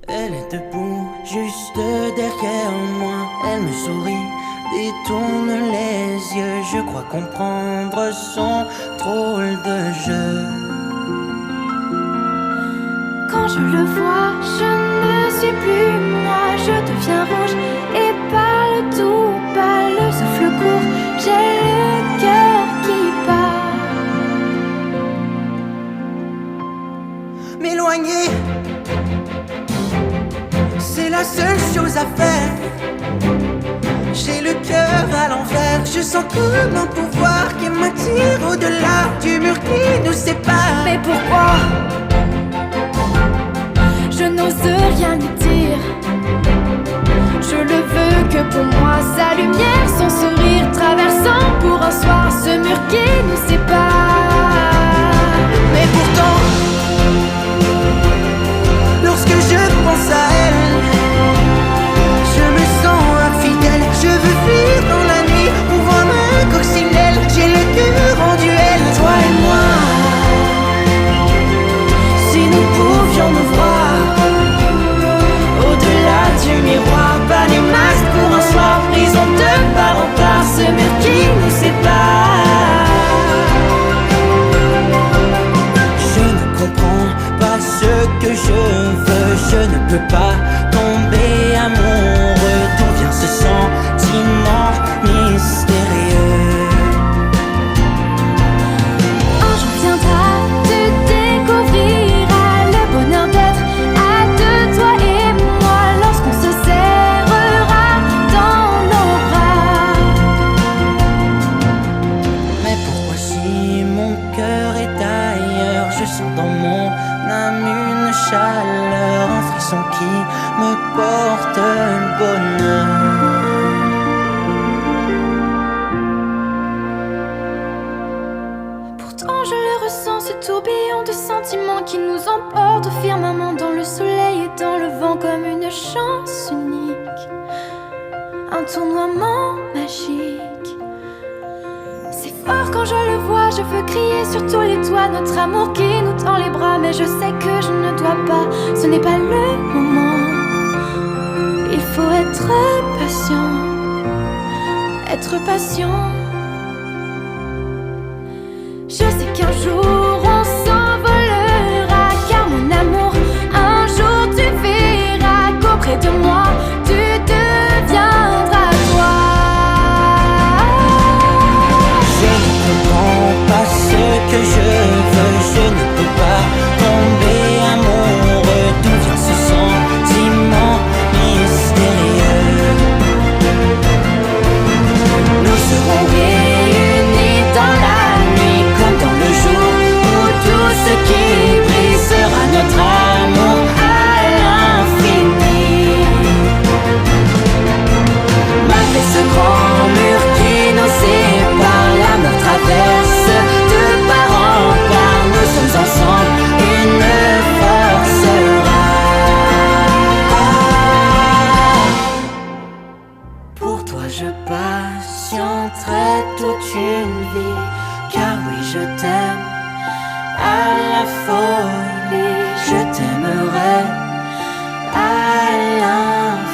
Elle est debout, juste derrière moi. Elle me sourit, détourne les yeux. Je crois comprendre son drôle de jeu. Quand je le vois, je ne suis plus moi. Je deviens rouge et parle tout bas, le souffle court. J'ai le cœur qui bat. M'éloigner, c'est la seule chose à faire. J'ai le cœur à l'envers. Je sens comme un pouvoir qui m'attire au-delà du mur qui nous sépare. Mais pourquoi je n'ose rien lui dire? Je le veux que pour moi, sa lumière, son sourire traversant pour un soir ce mur qui nous sépare. Mais pourtant, lorsque je pense à elle, je me sens infidèle. Je veux fuir dans la nuit, ouvrant ma coccinelle. J'ai le cœur en duel, toi et moi. Si nous pouvions nous voir au-delà du miroir, pas les masques pour un soir, prison de part en part, ce mur qui nous sépare. Je ne comprends pas ce que je veux, je ne peux pas tomber amoureux. D'où vient ce sentiment mystérieux? Un jour viendra, tu découvriras le bonheur d'être à deux, toi et moi, lorsqu'on se serrera dans nos bras. Mais pourquoi si mon cœur est ailleurs? Je sens dans mon âme une chaleur, un frisson qui me porte bonheur. Pourtant je le ressens, ce tourbillon de sentiments qui nous emporte au firmament, dans le soleil et dans le vent, comme une chance unique, un tournoiement magique. C'est fort quand je le vois, je veux crier sur tous les toits notre amour qui nous tend les bras, mais je sais que je ne dois pas, ce n'est pas le moment. Il faut être patient, être patient. Je sais qu'un jour on s'envolera, car mon amour, un jour tu verras qu'auprès de moi tu deviendras toi. Je ne comprends pas ce que je veux, je ne peux pas tomber amoureux. D'où vient ce sentiment mystérieux? Nous serons réunis dans la nuit comme dans le jour, où tout ce qui brille sera notre amour à l'infini. Malgré ce grand mur qui nous sépare, l'amour traverse de part en part. Nous sommes ensemble, il ne forcera. Pour toi je patienterai toute une vie, car oui je t'aime à la folie. Je t'aimerai à l'infini.